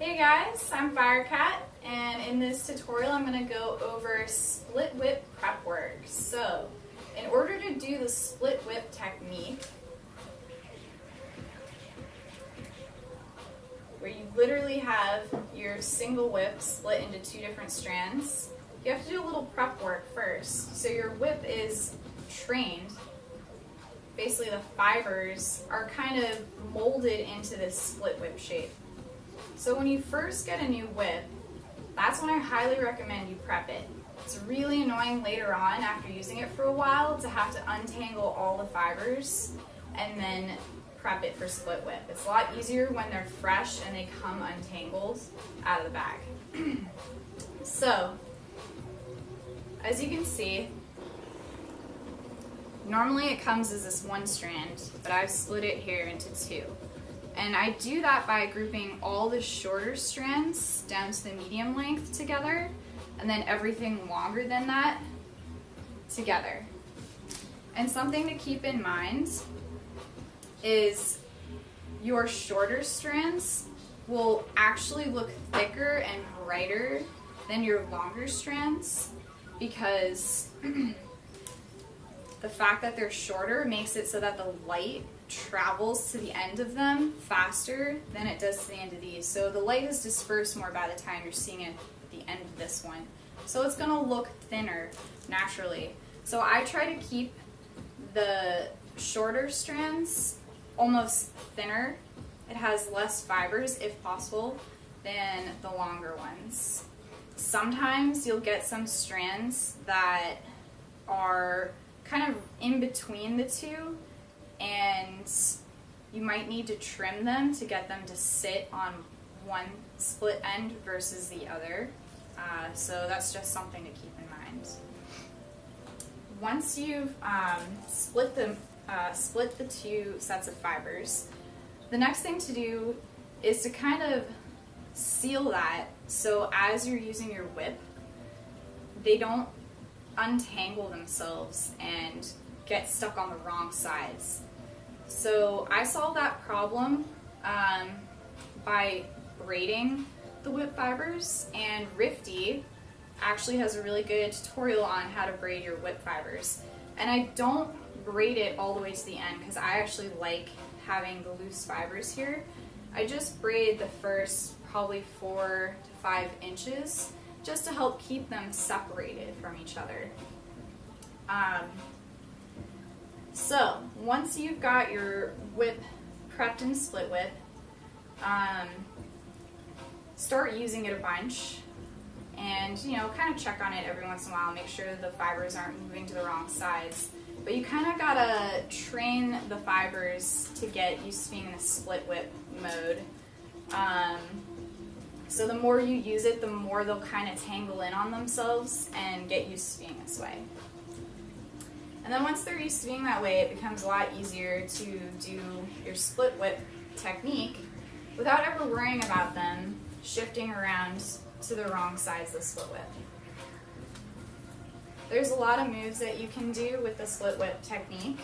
Hey guys, I'm Firecat, and in this tutorial I'm going to go over split whip prep work. So, in order to do the split whip technique, where you literally have your single whip split into two different strands, you have to do a little prep work first. So your whip is trained. Basically the fibers are kind of molded into this split whip shape. So when you first get a new whip, that's when I highly recommend you prep it. It's really annoying later on after using it for a while to have to untangle all the fibers and then prep it for split whip. It's a lot easier when they're fresh and they come untangled out of the bag. So, as you can see, normally it comes as this one strand, but I've split it here into two. And I do that by grouping all the shorter strands down to the medium length together, and then everything longer than that together. And something to keep in mind is your shorter strands will actually look thicker and brighter than your longer strands because the fact that they're shorter makes it so that the light travels to the end of them faster than it does to the end of these. So the light is dispersed more by the time you're seeing it at the end of this one. So it's going to look thinner naturally. So I try to keep the shorter strands almost thinner. It has less fibers, if possible, than the longer ones. Sometimes you'll get some strands that are kind of in between the two, and you might need to trim them to get them to sit on one split end versus the other. So that's just something to keep in mind. Once you've split the two sets of fibers, the next thing to do is to kind of seal that so as you're using your whip, they don't untangle themselves and get stuck on the wrong sides. So I solved that problem by braiding the whip fibers, and Rifty actually has a really good tutorial on how to braid your whip fibers. And I don't braid it all the way to the end because I actually like having the loose fibers here. I just braid the first probably 4 to 5 inches just to help keep them separated from each other. So once you've got your whip prepped and split whip, start using it a bunch and kind of check on it every once in a while, make sure the fibers aren't moving to the wrong sides. But you kind of gotta train the fibers to get used to being in a split whip mode. So the more you use it, the more they'll kind of tangle in on themselves and get used to being this way. And then once they're used to being that way, it becomes a lot easier to do your split whip technique without ever worrying about them shifting around to the wrong sides of the split whip. There's a lot of moves that you can do with the split whip technique.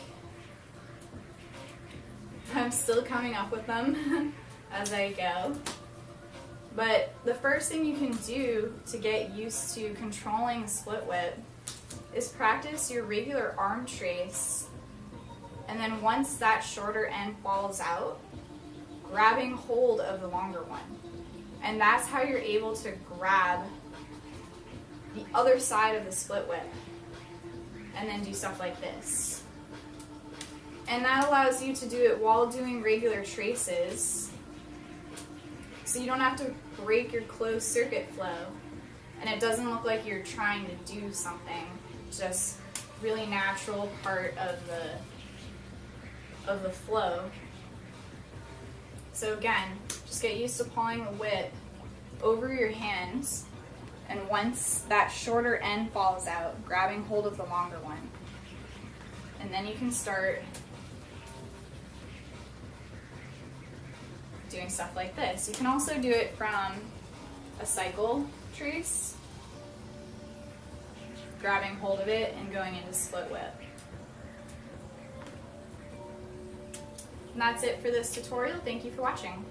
I'm still coming up with them as I go. But the first thing you can do to get used to controlling a split whip is practice your regular arm trace, and then once that shorter end falls out, grabbing hold of the longer one. And that's how you're able to grab the other side of the split whip and then do stuff like this. And that allows you to do it while doing regular traces, so you don't have to break your closed circuit flow, and it doesn't look like you're trying to do something, just really natural part of the flow. So again, just get used to pulling the whip over your hands, and once that shorter end falls out, grabbing hold of the longer one. And then you can start doing stuff like this. You can also do it from a cycle trace, grabbing hold of it and going into split whip. And that's it for this tutorial. Thank you for watching.